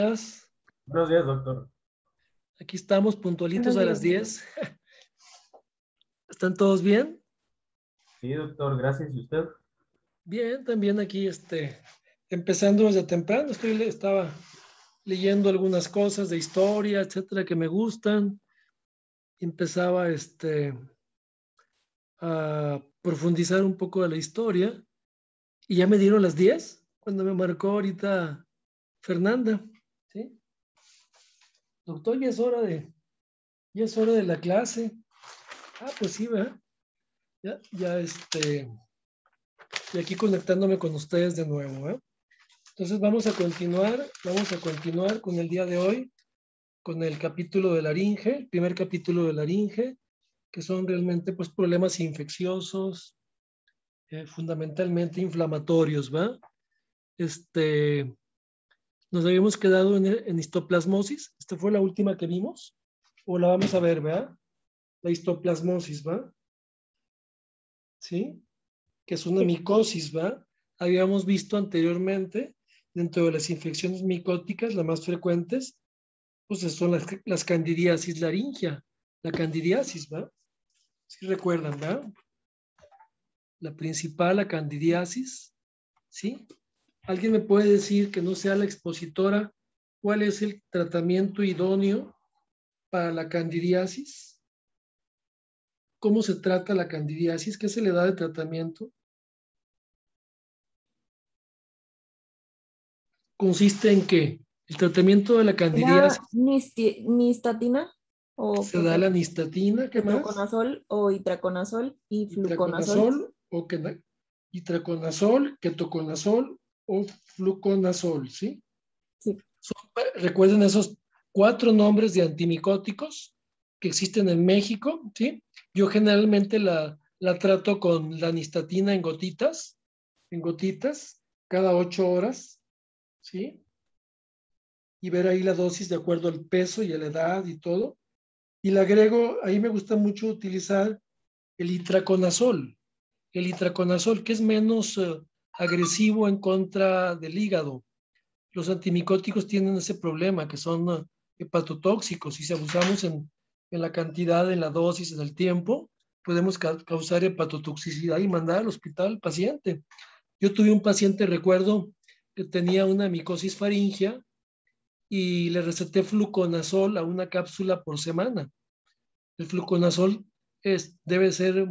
días. Buenos días, doctor. Aquí estamos puntualitos Buenos a las días. 10. ¿Están todos bien? Sí, doctor, gracias. ¿Y usted? Bien, también aquí empezando desde temprano. Estaba leyendo algunas cosas de historia, etcétera, que me gustan. Empezaba a profundizar un poco de la historia y ya me dieron las 10 cuando me marcó ahorita Fernanda. ¿Sí? Doctor, ya es hora de la clase. Ah, pues sí, ¿verdad? Y aquí conectándome con ustedes de nuevo, ¿eh? Entonces vamos a continuar con el día de hoy, con el capítulo de laringe, el primer capítulo de laringe, que son realmente pues problemas infecciosos, fundamentalmente inflamatorios, ¿va? Nos habíamos quedado en histoplasmosis. Esta fue la última que vimos, o la vamos a ver, ¿verdad? La histoplasmosis, ¿va? ¿Sí? Que es una Sí. micosis, ¿va? Habíamos visto anteriormente, dentro de las infecciones micóticas, las más frecuentes, pues son las candidiasis laringea, la candidiasis, ¿va? Si recuerdan, ¿va? La principal, la candidiasis, ¿sí? ¿Alguien me puede decir, que no sea la expositora, cuál es el tratamiento idóneo para la candidiasis? ¿Cómo se trata la candidiasis? ¿Qué se le da de tratamiento? ¿Consiste en qué? El tratamiento de la candidiasis ¿Era nistatina o se da la nistatina, ¿qué más? ketoconazol o itraconazol y fluconazol? Itraconazol o itraconazol, ketoconazol o fluconazol, ¿sí? Sí. Recuerden esos 4 nombres de antimicóticos que existen en México, ¿sí? Yo generalmente la trato con la nistatina en gotitas, cada 8 horas, ¿sí? Y ver ahí la dosis de acuerdo al peso y a la edad y todo. Y le agrego, ahí me gusta mucho utilizar el itraconazol. El itraconazol, que es menos agresivo en contra del hígado. Los antimicóticos tienen ese problema, que son hepatotóxicos, y si abusamos en la cantidad, en la dosis, en el tiempo, podemos causar hepatotoxicidad y mandar al hospital al paciente. Yo tuve un paciente, recuerdo, que tenía una micosis faríngea y le receté fluconazol a una cápsula por semana. El fluconazol debe ser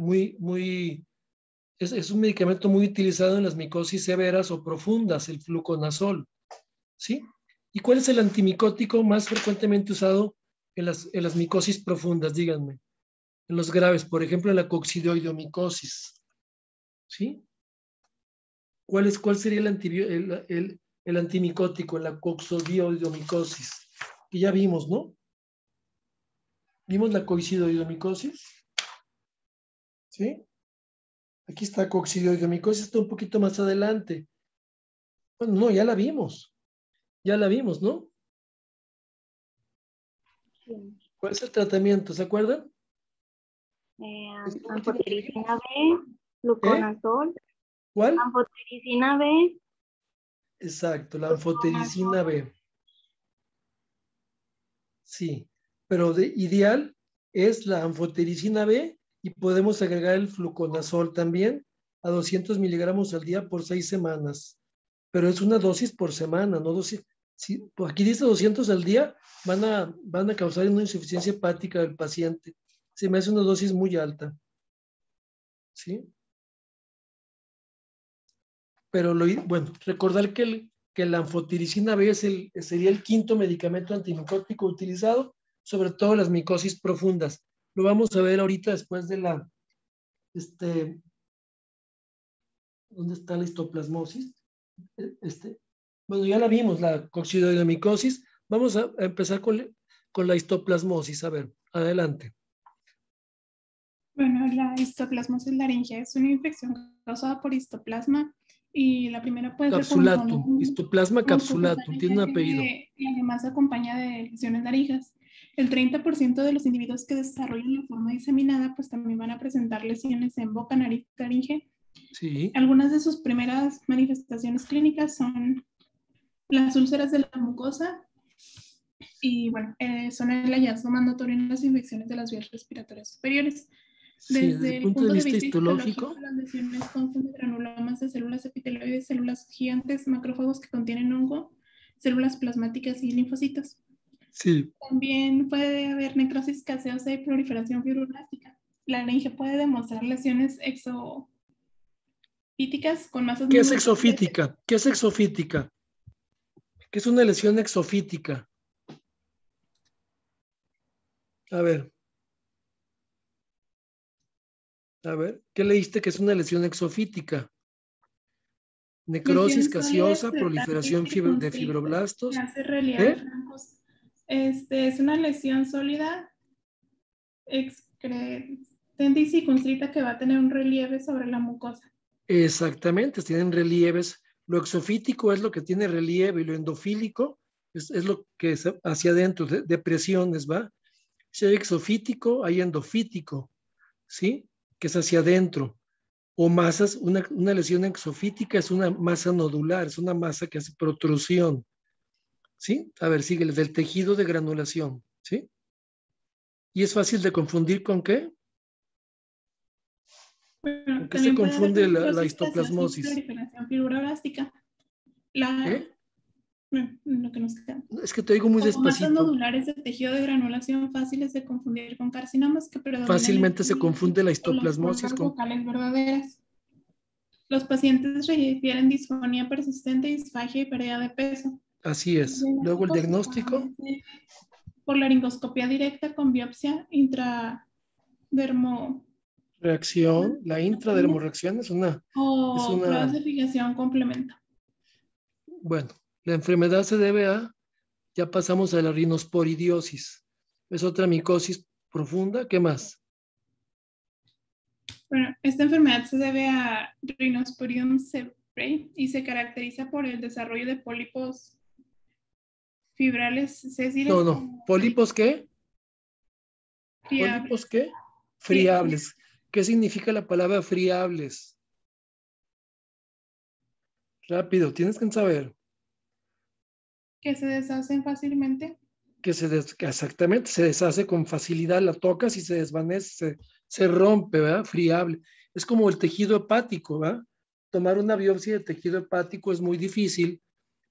es un medicamento muy utilizado en las micosis severas o profundas, el fluconazol, ¿sí? ¿Y cuál es el antimicótico más frecuentemente usado en las micosis profundas? Díganme. En los graves, por ejemplo, en la coccidioidomicosis, ¿sí? ¿Cuál sería el antimicótico en la coccidioidomicosis? Que ya vimos, ¿no? ¿Vimos la coccidioidomicosis? ¿Sí? Aquí está coccidioidomicosis, está un poquito más adelante. Bueno, no, ya la vimos, ¿no? Sí. ¿Cuál es el tratamiento? ¿Se acuerdan? Esta última que Anfotericina vimos. B, fluconazol, ¿Cuál? anfotericina B, Exacto, la fluconazol. anfotericina B. Sí, pero ideal es la anfotericina B y podemos agregar el fluconazol también a 200 miligramos al día por 6 semanas. Pero es una dosis por semana, no dosis. Si, pues aquí dice 200 al día, van a causar una insuficiencia hepática del paciente. Se me hace una dosis muy alta. ¿Sí? Pero bueno, recordar que la anfotericina B sería el quinto medicamento antimicótico utilizado, sobre todo en las micosis profundas. Lo vamos a ver ahorita después de ¿dónde está la histoplasmosis? Bueno, ya la vimos, la coccidioidomicosis. Vamos a empezar con la histoplasmosis. A ver, adelante. Bueno, la histoplasmosis laringea es una infección causada por histoplasma y la primera puede ser por un Capsulatum, histoplasma capsulatum, tiene un apellido. y además se acompaña de lesiones laringeas. El 30% de los individuos que desarrollan la forma diseminada pues también van a presentar lesiones en boca, nariz, laringe. Sí. Algunas de sus primeras manifestaciones clínicas son las úlceras de la mucosa Y bueno, son el hallazgo mandatorio en las infecciones de las vías respiratorias superiores. Sí, desde el punto de vista histológico, las lesiones constan de granulomas de células epitelioides, células gigantes, macrófagos que contienen hongo, células plasmáticas y linfocitos. sí. También puede haber necrosis gaseosa y proliferación fibroblástica. La laringe puede demostrar lesiones exofíticas con masas ¿Qué es nodulares. exofítica? ¿Qué es exofítica? ¿Qué es una lesión exofítica? A ver, ¿qué leíste que es una lesión exofítica? Necrosis Lesiones sólidas, gaseosa, proliferación de circunscritas, fibroblastos. hace relieves ¿Eh? blancos. Es una lesión sólida, excretente y circunscrita que va a tener un relieve sobre la mucosa. Exactamente, tienen relieves. Lo exofítico es lo que tiene relieve y lo endofílico es lo que es hacia adentro, depresiones, ¿va? Si hay exofítico, hay endofítico, ¿sí? Que es hacia adentro. O masas, una lesión exofítica es una masa nodular, es una masa que hace protrusión, ¿sí? A ver, sígueles, del tejido de granulación, ¿sí? Y es fácil de confundir con qué. Bueno, ¿Con qué se también puede haber confunde la necrosis histoplasmosis? gaseosa y proliferación fibroblástica. ¿Eh? Lo que nos queda. Es que te oigo muy Como masas despacito. nodulares de tejido de granulación fáciles de confundir con carcinomas que predominan Fácilmente se confunde la por las histoplasmosis cuerdas con... vocales verdaderas. Los pacientes refieren disfonía persistente, disfagia y pérdida de peso. Así es. Luego el diagnóstico. Por laringoscopia directa con biopsia intradermo Reacción. La intradermorreacción es o pruebas una... de fijación complemento. Bueno, la enfermedad se debe a... Ya pasamos a la rinosporidiosis. Es otra micosis profunda. ¿Qué más? Bueno, esta enfermedad se debe a Rhinosporidium cerebrae y se caracteriza por el desarrollo de pólipos fibrales sésiles. No. ¿Pólipos qué? ¿Pólipos qué? Friables. ¿Qué significa la palabra friables? Rápido, tienes que saber. Que se deshacen fácilmente. Que exactamente, se deshace con facilidad, la tocas y se desvanece, se rompe, ¿verdad? Friable. Es como el tejido hepático, ¿verdad? Tomar una biopsia de tejido hepático es muy difícil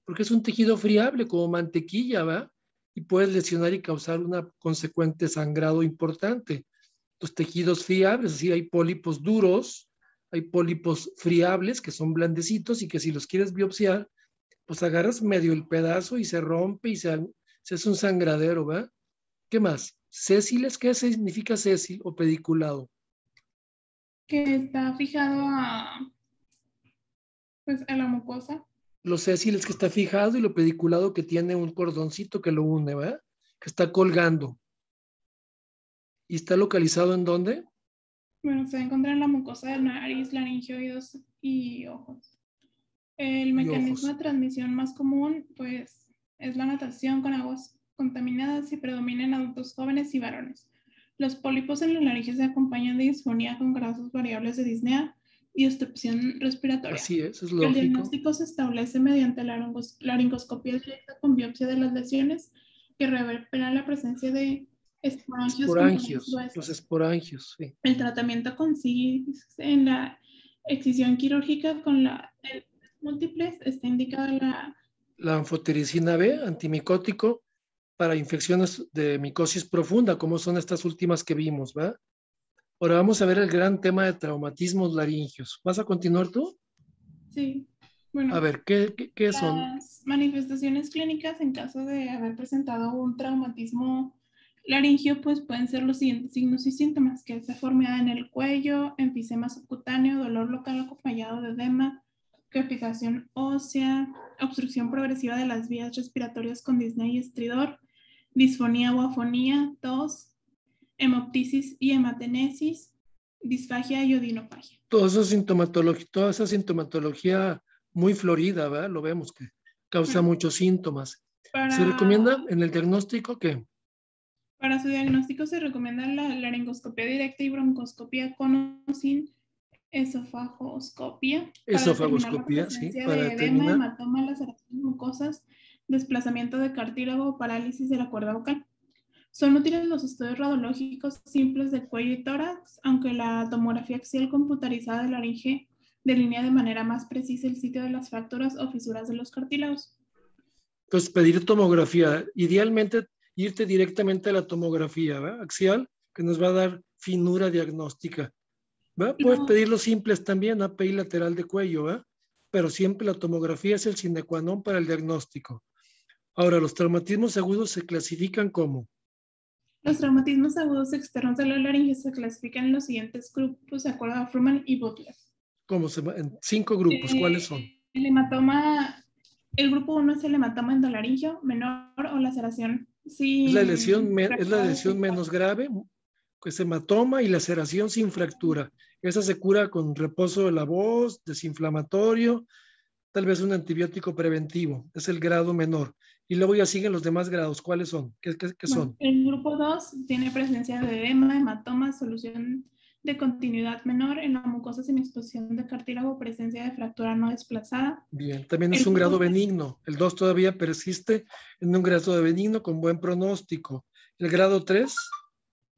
porque es un tejido friable como mantequilla, ¿verdad? Y puedes lesionar y causar una consecuente sangrado importante. Los tejidos friables, es decir, hay pólipos duros, hay pólipos friables que son blandecitos y que si los quieres biopsiar, pues agarras medio el pedazo y se rompe y se hace un sangradero, ¿verdad? ¿Qué más? Sésiles, ¿qué significa sésil o pediculado? Que está fijado pues, a la mucosa. Los sésiles que está fijado y lo pediculado que tiene un cordoncito que lo une, ¿verdad? Que está colgando. ¿Y está localizado en dónde? Bueno, se encuentra en la mucosa de nariz, laringe, oídos y ojos. El mecanismo de transmisión más común, pues, es la natación con aguas contaminadas y predomina en adultos jóvenes y varones. Los pólipos en la laringe se acompañan de disfonía con grados variables de disnea y obstrucción respiratoria. Así es El lógico. diagnóstico se establece mediante laringoscopia directa con biopsia de las lesiones que revelan la presencia de esporangios. Los esporangios, sí. El tratamiento consiste en la excisión quirúrgica con múltiples. Está indicada la anfotericina B, antimicótico, para infecciones de micosis profunda, como son estas últimas que vimos, ¿va? Ahora vamos a ver el gran tema de traumatismos laringios. ¿Vas a continuar tú? Sí. Bueno, a ver, ¿qué son? Las manifestaciones clínicas en caso de haber presentado un traumatismo laringio, pues pueden ser los siguientes signos y síntomas, que es deformidad en el cuello, enfisema subcutáneo, dolor local acompañado de edema, crepitación ósea, obstrucción progresiva de las vías respiratorias con disnea y estridor, disfonía o afonía, tos, hemoptisis y hematenesis, disfagia y odinofagia. Toda esa sintomatología muy florida, ¿verdad? Lo vemos que causa muchos síntomas. ¿Se recomienda en el diagnóstico qué? Para su diagnóstico se recomienda la laringoscopia directa y broncoscopia con o sin esofagoscopia. Esofagoscopia, sí, para de edema, determinar. hematoma, laceraciones mucosas, desplazamiento de cartílago o parálisis de la cuerda vocal. Son útiles los estudios radiológicos simples de cuello y tórax, aunque la tomografía axial computarizada de laringe delinea de manera más precisa el sitio de las fracturas o fisuras de los cartílagos. Entonces, pedir tomografía, idealmente irte directamente a la tomografía, ¿verdad? Axial, que nos va a dar finura diagnóstica. ¿Va? Puedes pedir los simples también, API lateral de cuello, ¿va? Pero siempre la tomografía es el sine qua non para el diagnóstico. Ahora, los traumatismos agudos se clasifican como. Los traumatismos agudos externos de la laringe se clasifican en los siguientes grupos de acuerdo a Fruman y Butler. ¿Cómo se va? En 5 grupos, ¿cuáles son? El hematoma, el grupo 1 es el hematoma endolaringio menor o laceración. Sí, es la lesión menos grave, que es hematoma y laceración sin fractura. Esa se cura con reposo de la voz, desinflamatorio, tal vez un antibiótico preventivo. Es el grado menor. Y luego ya siguen los demás grados. ¿Cuáles son? ¿Qué son? El grupo 2 tiene presencia de edema, hematoma, solución de continuidad menor en la mucosa sin exposición de cartílago, presencia de fractura no desplazada. Bien, también es un grado benigno. El 2 todavía persiste en un grado de benigno con buen pronóstico. El grado 3.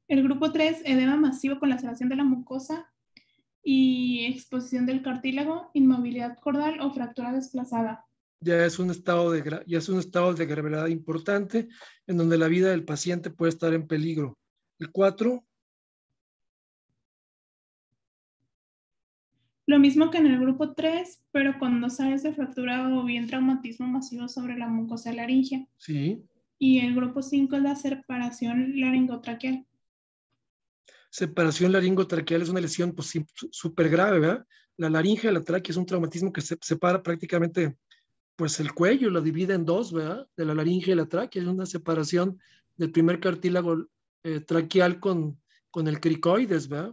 El grupo 3, edema masivo con laceración de la mucosa y exposición del cartílago, inmovilidad cordal o fractura desplazada. Ya es un estado de gravedad importante en donde la vida del paciente puede estar en peligro. El 4. Lo mismo que en el grupo 3, pero con 2 áreas de fractura o bien traumatismo masivo sobre la mucosa laringea. Sí. Y el grupo 5 es la separación laringotraqueal. Separación laringotraqueal es una lesión pues, súper grave, ¿verdad? La laringe, la tráquea es un traumatismo que separa prácticamente pues, el cuello, lo divide en dos, ¿verdad? De la laringe y la tráquea. Es una separación del primer cartílago traqueal con el cricoides, ¿verdad?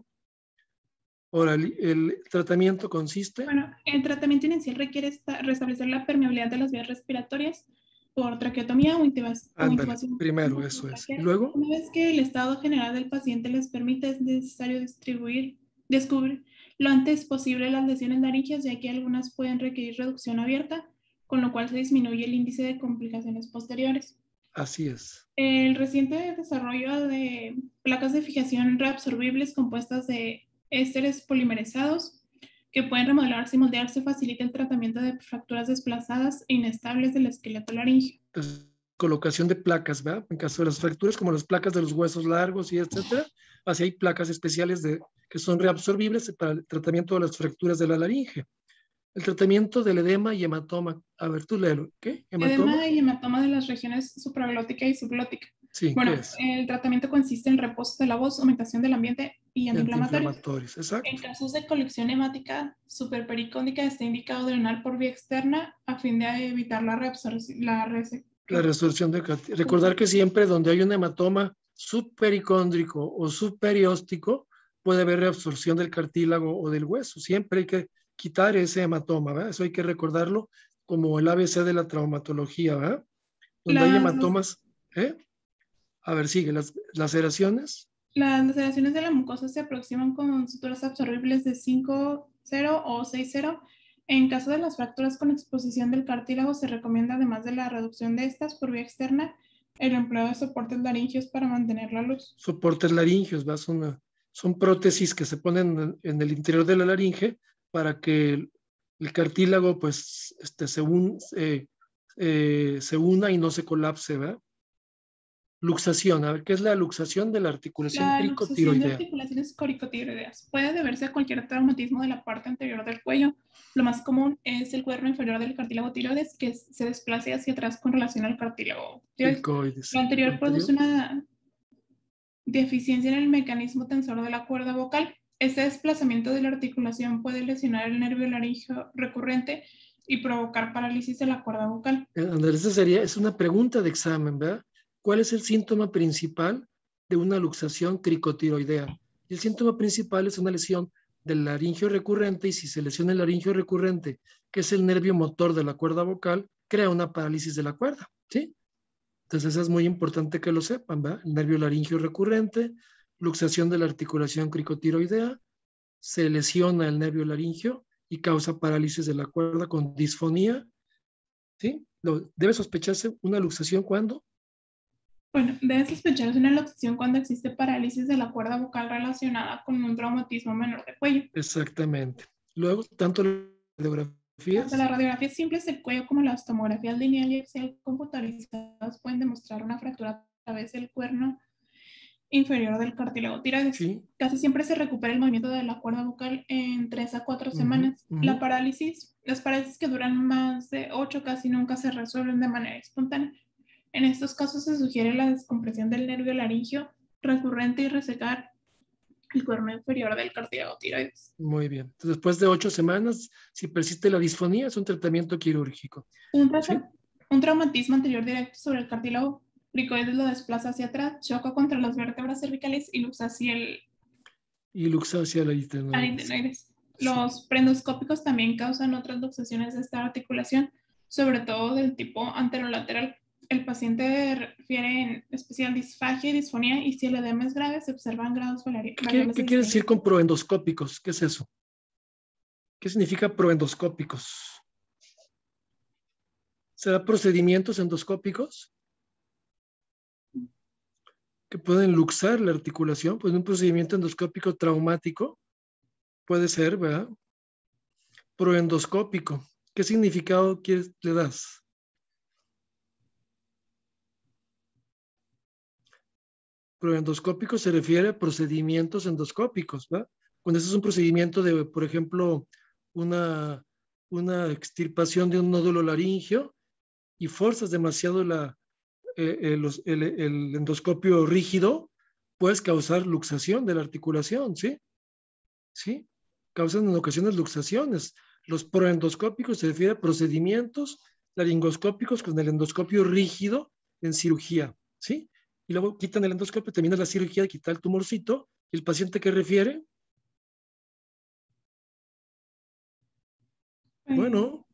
Ahora, el tratamiento consiste. Bueno, el tratamiento inicial requiere restablecer la permeabilidad de las vías respiratorias por traqueotomía o intubación. Primero, eso es. Y luego. Una vez que el estado general del paciente les permite, es necesario descubrir lo antes posible las lesiones laringeas, ya que algunas pueden requerir reducción abierta, con lo cual se disminuye el índice de complicaciones posteriores. Así es. El reciente desarrollo de placas de fijación reabsorbibles compuestas de ésteres polimerizados que pueden remodelarse y moldearse facilita el tratamiento de fracturas desplazadas e inestables del esqueleto laríngeo. Entonces, colocación de placas, ¿verdad? En caso de las fracturas, como las placas de los huesos largos y etcétera, así hay placas especiales que son reabsorbibles para el tratamiento de las fracturas de la laringe. El tratamiento del edema y hematoma. A ver, tú léelo. ¿Qué? Edema y hematoma de las regiones supraglótica y subglótica. Sí, bueno, ¿qué es? El tratamiento consiste en reposo de la voz, aumentación del ambiente y antiinflamatorios. Exacto. En casos de colección hemática superpericónica está indicado drenar por vía externa a fin de evitar la reabsorción de recordar que siempre donde hay un hematoma subpericóndrico o subperióstico puede haber reabsorción del cartílago o del hueso. Siempre hay que quitar ese hematoma, ¿verdad? Eso hay que recordarlo como el ABC de la traumatología, ¿verdad? Donde hay hematomas, A ver, sigue, las laceraciones. Las laceraciones de la mucosa se aproximan con suturas absorbibles de 5-0 o 6-0. En caso de las fracturas con exposición del cartílago, se recomienda, además de la reducción de estas por vía externa, el empleo de soportes laringios para mantener la luz. Soportes laringios, ¿va? Son prótesis que se ponen en el interior de la laringe para que el cartílago pues, se una y no se colapse, ¿verdad? Luxación, a ver, ¿qué es la luxación de la articulación cricotiroidea? La luxación de articulaciones cricotiroideas puede deberse a cualquier traumatismo de la parte anterior del cuello. Lo más común es el cuerno inferior del cartílago tiroides, que se desplace hacia atrás con relación al cartílago tiroides. Lo anterior produce una deficiencia en el mecanismo tensor de la cuerda vocal. Este desplazamiento de la articulación puede lesionar el nervio laríngeo recurrente y provocar parálisis de la cuerda vocal. Andrés, es una pregunta de examen, ¿verdad? ¿Cuál es el síntoma principal de una luxación cricotiroidea? El síntoma principal es una lesión del laringio recurrente, y si se lesiona el laringio recurrente, que es el nervio motor de la cuerda vocal, crea una parálisis de la cuerda, ¿sí? Entonces es muy importante que lo sepan, ¿verdad? El nervio laringio recurrente, luxación de la articulación cricotiroidea, se lesiona el nervio laringio y causa parálisis de la cuerda con disfonía, ¿sí? Debe sospecharse una luxación ¿cuándo? Bueno, debe sospecharse una luxación cuando existe parálisis de la cuerda vocal relacionada con un traumatismo menor de cuello. Exactamente. Luego, tanto las radiografías. Tanto las radiografías simples del cuello como las tomografías lineal y axial computarizadas pueden demostrar una fractura a través del cuerno inferior del cartílago tiroides. Sí. Casi siempre se recupera el movimiento de la cuerda vocal en 3 a 4 semanas. Las parálisis que duran más de 8 casi nunca se resuelven de manera espontánea. En estos casos se sugiere la descompresión del nervio laringio recurrente y resecar el cuerno inferior del cartílago tiroides. Muy bien. Entonces, después de 8 semanas, si persiste la disfonía, es un tratamiento quirúrgico. Un traumatismo anterior directo sobre el cartílago cricoides lo desplaza hacia atrás, choca contra las vértebras cervicales y luxa hacia el aritenoides. Los preendoscópicos también causan otras luxaciones de esta articulación, sobre todo del tipo anterolateral. El paciente refiere en especial disfagia y disfonía, y si el edema es grave, se observan grados variables. ¿Qué quiere decir con proendoscópicos? ¿Qué es eso? ¿Qué significa proendoscópicos? ¿Será procedimientos endoscópicos que pueden luxar la articulación? Pues un procedimiento endoscópico traumático puede ser, ¿verdad? Proendoscópico. ¿Qué significado le das? Proendoscópico se refiere a procedimientos endoscópicos, ¿verdad? Cuando ese es un procedimiento de, por ejemplo, una extirpación de un nódulo laringio y forzas demasiado el endoscopio rígido, puedes causar luxación de la articulación, ¿sí? ¿Sí? Causan en ocasiones luxaciones. Los proendoscópicos se refiere a procedimientos laringoscópicos con el endoscopio rígido en cirugía, ¿sí? Y luego quitan el endoscopio, termina la cirugía, quitar el tumorcito, y el paciente ¿qué refiere? Bueno.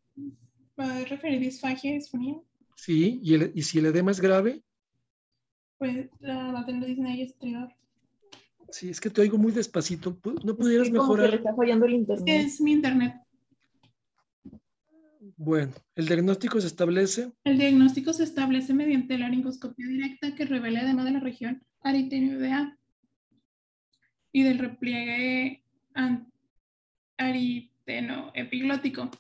¿Va a referir disfagia y disfonía? Sí, y si el edema es grave. Pues va a tener disnea y estridor. Sí, es que te oigo muy despacito. ¿No pudieras mejorar? Como que le está fallando el internet. Es mi internet. Bueno, ¿el diagnóstico se establece? El diagnóstico se establece mediante laringoscopia directa que revela edema de la región aritenoidea y del repliegue aritenoepiglótico,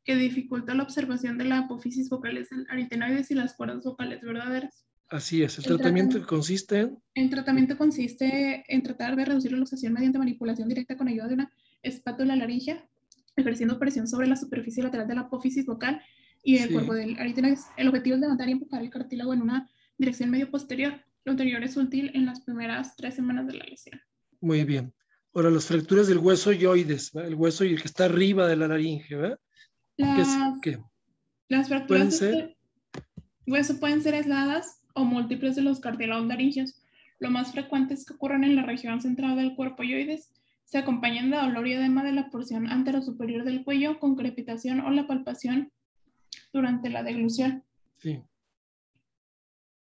que dificulta la observación de la apófisis vocales del aritenoides y las cuerdas vocales verdaderas. Así es. ¿El tratamiento consiste en? El tratamiento consiste en tratar de reducir la luxación mediante manipulación directa con ayuda de una espátula laringea, ejerciendo presión sobre la superficie lateral de la apófisis vocal y el cuerpo del aritenoides. El objetivo es levantar y empujar el cartílago en una dirección medio posterior. Lo anterior es útil en las primeras 3 semanas de la lesión. Muy bien. Ahora, las fracturas del hueso yoides, ¿verdad? El hueso que está arriba de la laringe, ¿verdad? Las fracturas del hueso pueden ser aisladas o múltiples de los cartílagos laringeos. Lo más frecuente es que ocurran en la región central del cuerpo yoides. Se acompañan de dolor y edema de la porción anterosuperior del cuello con crepitación o la palpación durante la deglución. Sí.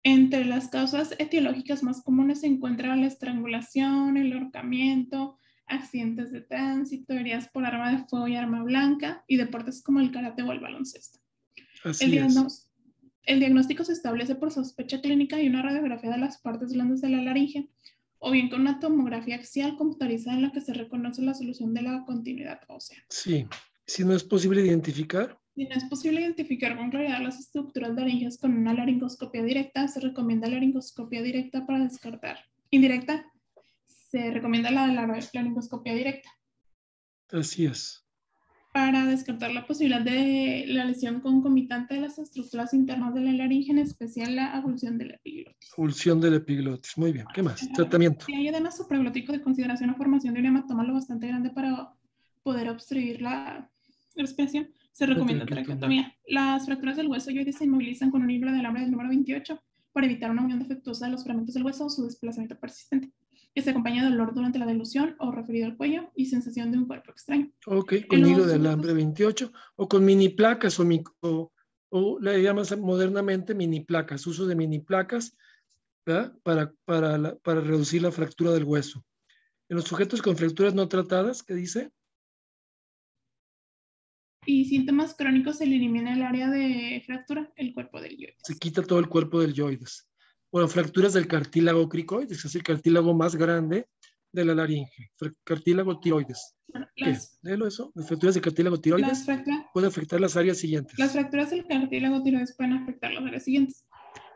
Entre las causas etiológicas más comunes se encuentran la estrangulación, el ahorcamiento, accidentes de tránsito, heridas por arma de fuego y arma blanca y deportes como el karate o el baloncesto. El diagnóstico se establece por sospecha clínica y una radiografía de las partes blandas de la laringe, o bien con una tomografía axial computarizada en la que se reconoce la solución de la continuidad ósea. Sí. Si no es posible identificar. Si no es posible identificar con claridad las estructuras laringeas con una laringoscopia directa, se recomienda laringoscopia directa para descartar. Indirecta, se recomienda la laringoscopia directa. Así es. Para descartar la posibilidad de la lesión concomitante de las estructuras internas de la laringe, en especial la avulsión de la epiglotis. Avulsión de la epiglotis. Muy bien. ¿Qué más? Tratamiento. Si hay además supraglótico de consideración o formación de un hematoma lo bastante grande para poder obstruir la respiración, se recomienda traqueotomía. Las fracturas del hueso yoides se inmovilizan con un hilo de alambre del número 28 para evitar una unión defectuosa de los fragmentos del hueso o su desplazamiento persistente, que se acompaña de dolor durante la deglución o referido al cuello y sensación de un cuerpo extraño. Ok, con hilo de alambre 28 o con mini placas o le llamas modernamente mini placas, uso de mini placas, ¿verdad? Para reducir la fractura del hueso. En los sujetos con fracturas no tratadas, ¿qué dice? Y síntomas crónicos, se elimina el área de fractura, el cuerpo del yoides. Se quita todo el cuerpo del yoides. Bueno, fracturas del cartílago cricoides, que es el cartílago más grande de la laringe. Cartílago tiroides. Bueno, ¿Qué? Léelo eso. Las fracturas del cartílago tiroides pueden afectar las áreas siguientes. Las fracturas del cartílago tiroides pueden afectar las áreas siguientes.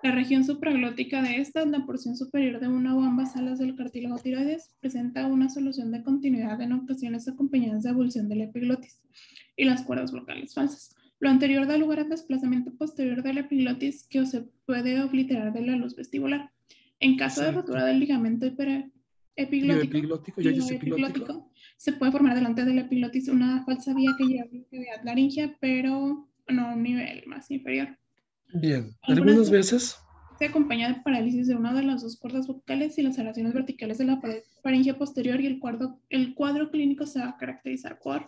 La región supraglótica de esta, la porción superior de una o ambas alas del cartílago tiroides, presenta una solución de continuidad en ocasiones acompañadas de abulsión del epiglotis y las cuerdas vocales falsas. Lo anterior da lugar al desplazamiento posterior del epiglotis que se puede obliterar de la luz vestibular. En caso de rotura del ligamento epiglotico, se puede formar delante del epiglotis una falsa vía que lleva a la cavidad laringea, pero no a un nivel más inferior. Bien, algunas veces se acompaña de parálisis de una de las dos cuerdas vocales y laceraciones verticales de la pared faríngea posterior, y el cuadro clínico se va a caracterizar por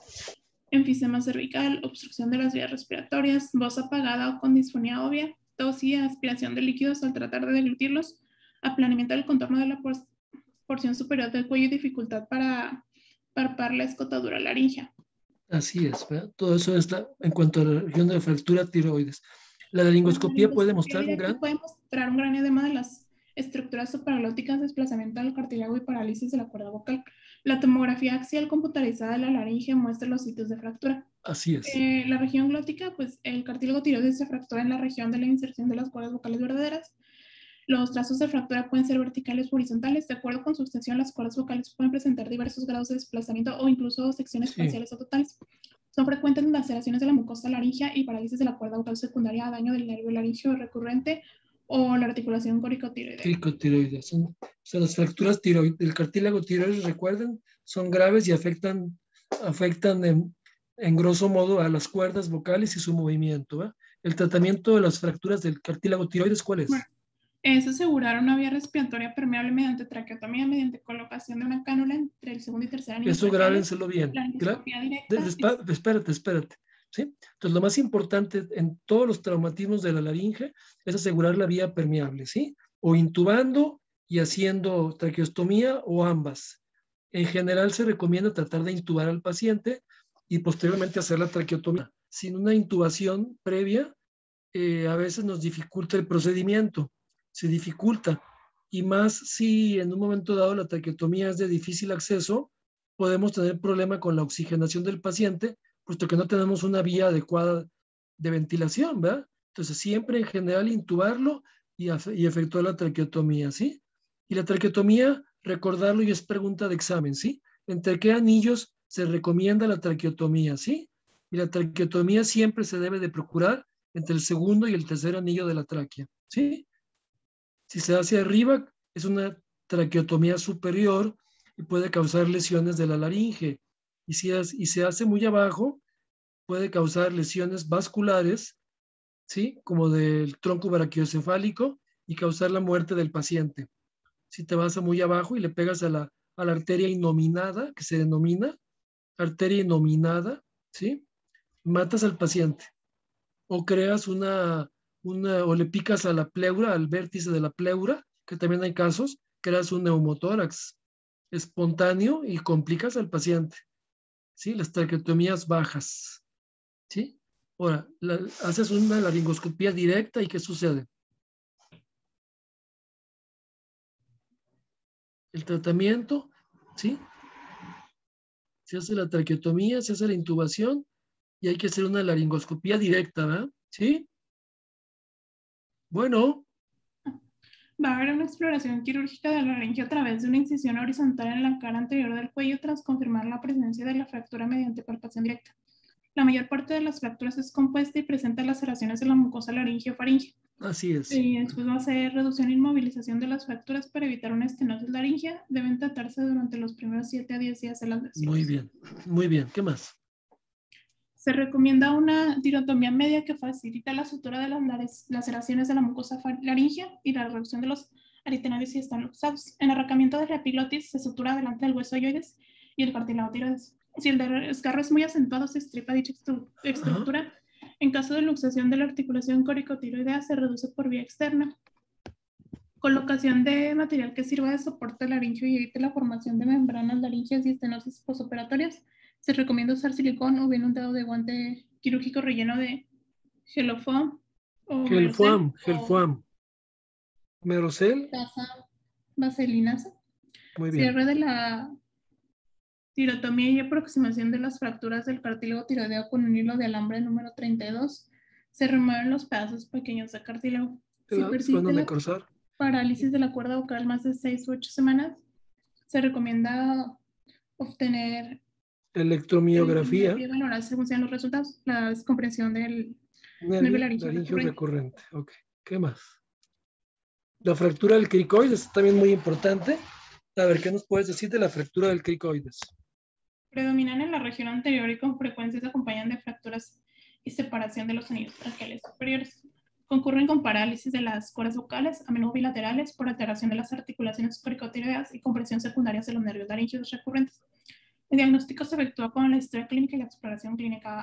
enfisema cervical, obstrucción de las vías respiratorias, voz apagada o con disfonía obvia, tos y aspiración de líquidos al tratar de deglutirlos, aplanamiento del contorno de la porción superior del cuello y dificultad para palpar la escotadura laringea. Así es, ¿verdad? Todo eso está en cuanto a la región de la fractura tiroides. La laringoscopía puede mostrar un gran edema de las estructuras supraglóticas, desplazamiento del cartílago y parálisis de la cuerda vocal. La tomografía axial computarizada de la laringe muestra los sitios de fractura. Así es. La región glótica, pues el cartílago tiroides se fractura en la región de la inserción de las cuerdas vocales verdaderas. Los trazos de fractura pueden ser verticales o horizontales. De acuerdo con su extensión, las cuerdas vocales pueden presentar diversos grados de desplazamiento o incluso secciones parciales o totales. Son frecuentes laceraciones de la mucosa laringea y parálisis de la cuerda vocal secundaria a daño del nervio laringeo recurrente o la articulación coricotiroidea. Cricotiroides. O sea, las fracturas del cartílago tiroides, recuerden, son graves y afectan en grosso modo a las cuerdas vocales y su movimiento. ¿Eh? El tratamiento de las fracturas del cartílago tiroides, ¿cuál es? Bueno, es asegurar una vía respiratoria permeable mediante traqueotomía, mediante colocación de una cánula entre el segundo y tercer anillo. Eso grábenselo bien. Espérate. ¿Sí? Entonces, lo más importante en todos los traumatismos de la laringe es asegurar la vía permeable, ¿sí? O intubando y haciendo traqueostomía o ambas. En general se recomienda tratar de intubar al paciente y posteriormente hacer la traqueotomía. Sin una intubación previa, a veces nos dificulta el procedimiento. Se dificulta, y más si en un momento dado la traqueotomía es de difícil acceso, podemos tener problema con la oxigenación del paciente, puesto que no tenemos una vía adecuada de ventilación, ¿verdad? Entonces siempre en general intubarlo y efectuar la traqueotomía, ¿sí? Y la traqueotomía, recordarlo, y es pregunta de examen, ¿sí? ¿Entre qué anillos se recomienda la traqueotomía, ¿sí? Y la traqueotomía siempre se debe de procurar entre el segundo y el tercer anillo de la tráquea, ¿sí? Si se hace arriba, es una traqueotomía superior y puede causar lesiones de la laringe. Y si se hace muy abajo, puede causar lesiones vasculares, ¿sí? Como del tronco brachiocefálico, y causar la muerte del paciente. Si te vas a muy abajo y le pegas a la arteria innominada, que se denomina arteria innominada, ¿sí? Matas al paciente. O creas o le picas a la pleura, al vértice de la pleura, que también hay casos, creas un neumotórax espontáneo y complicas al paciente. ¿Sí? Las traqueotomías bajas. ¿Sí? Ahora, haces una laringoscopía directa y ¿qué sucede? El tratamiento, ¿sí? Se hace la traqueotomía, se hace la intubación y hay que hacer una laringoscopía directa, ¿verdad? ¿Sí? Bueno. Va a haber una exploración quirúrgica de la laringe a través de una incisión horizontal en la cara anterior del cuello tras confirmar la presencia de la fractura mediante palpación directa. La mayor parte de las fracturas es compuesta y presenta laceraciones de la mucosa laringeo faringea. Así es. Y después va a ser reducción e inmovilización de las fracturas para evitar una estenosis laringea. Deben tratarse durante los primeros 7 a 10 días de las lesiones. Muy bien, muy bien. ¿Qué más? Se recomienda una tirotomía media que facilita la sutura de las laceraciones de la mucosa laringea y la reducción de los aritenoides si están luxados. En arrancamiento de la epiglotis se sutura delante del hueso yoides y el cartílago tiroides. Si el desgarro es muy acentuado, se estripa dicha estructura. En caso de luxación de la articulación coricotiroidea, se reduce por vía externa. Colocación de material que sirva de soporte laringeo y evite la formación de membranas laríngeas y estenosis posoperatorias. Se recomienda usar silicón o bien un dedo de guante quirúrgico relleno de gelofón o Gelfoam. Merocel. tasa vaselinasa, Muy bien. cierre de la tirotomía y aproximación de las fracturas del cartílago tiroideo con un hilo de alambre número 32. Se remueven los pedazos pequeños de cartílago. Si Se van persiste a la necrosar. parálisis de la cuerda vocal más de 6 u 8 semanas, se recomienda obtener Electromiografía. y valorar según sean los resultados, la descompresión del nervio laringio Laringio recurrente. recurrente. Ok. ¿Qué más? La fractura del cricoides es también muy importante. A ver, ¿qué nos puedes decir de la fractura del cricoides? Predominan en la región anterior y con frecuencia se acompañan de fracturas y separación de los anillos traqueales superiores. Concurren con parálisis de las cuerdas vocales, a menudo bilaterales, por alteración de las articulaciones cricotireoideas y compresión secundarias de los nervios laringios recurrentes. El diagnóstico se efectúa con la historia clínica y la exploración clínica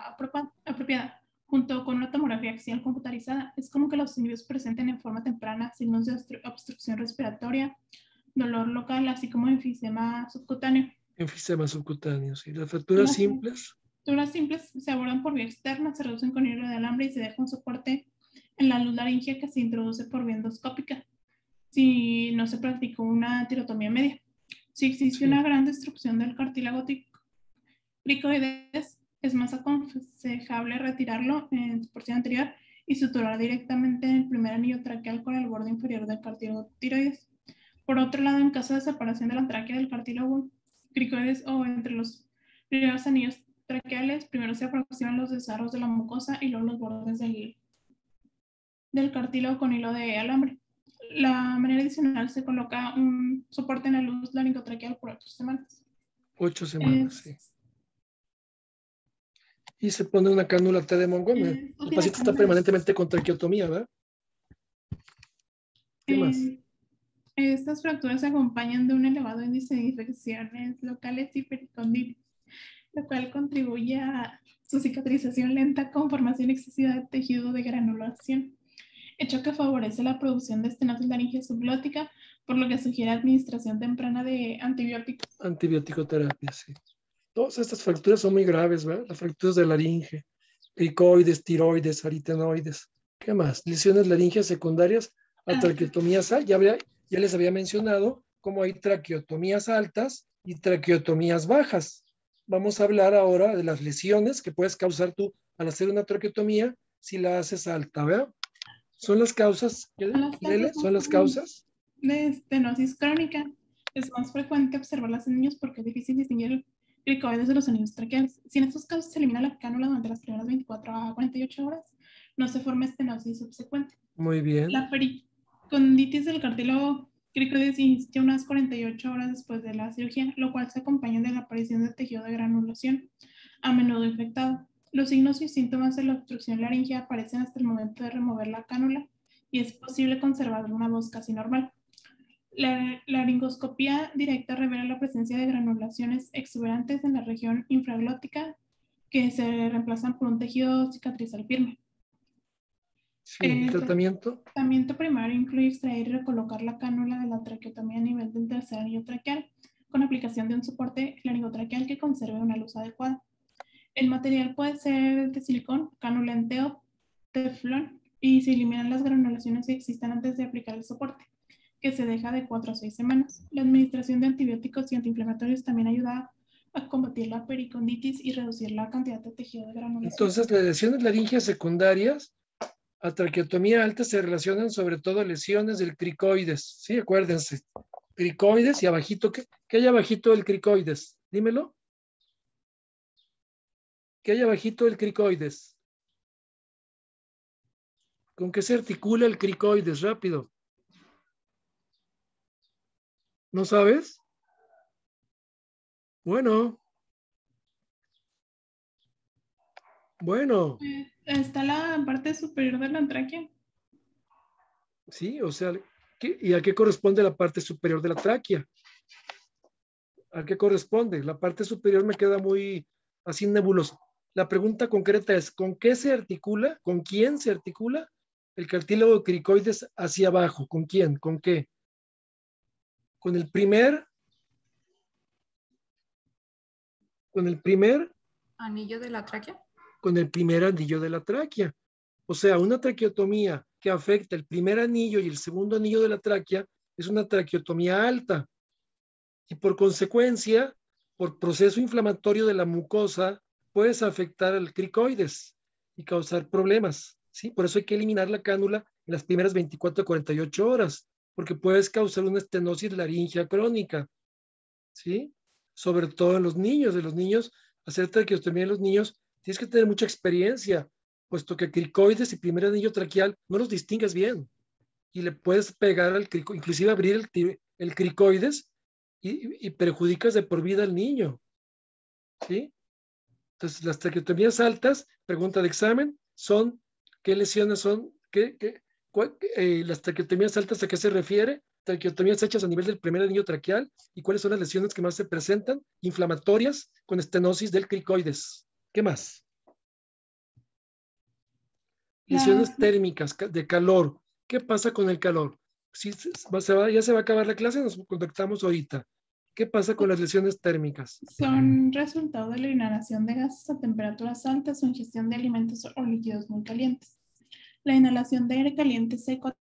apropiada. Junto con una tomografía axial computarizada, es como que los individuos presenten en forma temprana signos de obstrucción respiratoria, dolor local, así como enfisema subcutáneo. Enfisema subcutáneo, sí. Las fracturas simples. Fracturas simples se abordan por vía externa, se reducen con hilo de alambre y se deja un soporte en la luz laringia que se introduce por vía endoscópica, si no se practicó una tirotomía media. Si existe una gran destrucción del cartílago cricoides, es más aconsejable retirarlo en su porción anterior y suturar directamente en el primer anillo traqueal con el borde inferior del cartílago tiroides. Por otro lado, en caso de separación de la tráquea del cartílago cricoides o entre los primeros anillos traqueales, primero se aproximan los desarrollos de la mucosa y luego los bordes del cartílago con hilo de alambre. La manera adicional se coloca un soporte en la luz laringotraqueal por 8 semanas. 8 semanas, sí. Y se pone una cánula T de Montgomery. El paciente está permanentemente con traqueotomía, ¿verdad? ¿Qué más? Estas fracturas se acompañan de un elevado índice de infecciones locales y periconditis, lo cual contribuye a su cicatrización lenta con formación excesiva de tejido de granulación, hecho que favorece la producción de estenosis laringe subglótica, por lo que sugiere administración temprana de antibióticos. Antibiótico-terapia, sí. Todas estas fracturas son muy graves, ¿verdad? Las fracturas de laringe, cricoides, tiroides, aritenoides. ¿Qué más? Lesiones laringeas secundarias a traqueotomías. Ya les había mencionado cómo hay traqueotomías altas y traqueotomías bajas. Vamos a hablar ahora de las lesiones que puedes causar tú al hacer una traqueotomía si la haces alta, ¿verdad? Son las causas, Lele, son las causas de estenosis crónica. Es más frecuente observarlas en niños porque es difícil distinguir el cricoides de los anillos traqueales. Si en estos casos se elimina la cánula durante las primeras 24 a 48 horas, no se forma estenosis subsecuente. Muy bien. La periconditis del cartílago cricoides inicia unas 48 horas después de la cirugía, lo cual se acompaña de la aparición de tejido de granulación, a menudo infectado. Los signos y síntomas de la obstrucción laringea aparecen hasta el momento de remover la cánula y es posible conservar una voz casi normal. La laringoscopía directa revela la presencia de granulaciones exuberantes en la región infraglótica que se reemplazan por un tejido cicatrizal firme. Sí, ¿el tratamiento? El tratamiento primario incluye extraer y recolocar la cánula de la traqueotomía a nivel del tercer anillo traqueal con aplicación de un soporte laringotraqueal que conserve una luz adecuada. El material puede ser de silicón, cánula en teo, teflón y se eliminan las granulaciones que existan antes de aplicar el soporte, que se deja de 4 a 6 semanas. La administración de antibióticos y antiinflamatorios también ayuda a combatir la periconditis y reducir la cantidad de tejido de granulación. Entonces, las lesiones laringeas secundarias a traqueotomía alta se relacionan sobre todo lesiones del cricoides, ¿sí? Acuérdense, cricoides y abajito, ¿qué hay abajito del cricoides? Dímelo. ¿Qué hay abajito del cricoides? ¿Con qué se articula el cricoides? Rápido. ¿No sabes? Bueno. Está la parte superior de la tráquea. Sí, o sea, ¿y a qué corresponde la parte superior de la tráquea? ¿A qué corresponde? La parte superior me queda muy así nebulosa. La pregunta concreta es, ¿con qué se articula? ¿Con quién se articula el cartílago cricoides hacia abajo? ¿Con quién? ¿Con qué? ¿Con el primer ¿Anillo de la tráquea? con el primer anillo de la tráquea. O sea, una traqueotomía que afecta el primer anillo y el segundo anillo de la tráquea es una traqueotomía alta. Y por consecuencia, por proceso inflamatorio de la mucosa, puedes afectar al cricoides y causar problemas, ¿sí? Por eso hay que eliminar la cánula en las primeras 24 a 48 horas, porque puedes causar una estenosis laríngea crónica, ¿sí? Sobre todo en los niños. De los niños, hacer traqueostomía en los niños, tienes que tener mucha experiencia, puesto que cricoides y primer anillo traqueal no los distingues bien. Y le puedes pegar al cricoides, inclusive abrir el cricoides y perjudicas de por vida al niño, ¿sí? Entonces, las traqueotomías altas, pregunta de examen, son, ¿qué lesiones son? Las traqueotomías altas, ¿a qué se refiere? Traqueotomías hechas a nivel del primer anillo traqueal, y cuáles son las lesiones que más se presentan, inflamatorias con estenosis del cricoides. ¿Qué más? Lesiones térmicas de calor. ¿Qué pasa con el calor? Si ya se va a acabar la clase, nos contactamos ahorita. ¿Qué pasa con las lesiones térmicas? Son resultado de la inhalación de gases a temperaturas altas o ingestión de alimentos o líquidos muy calientes. La inhalación de aire caliente seco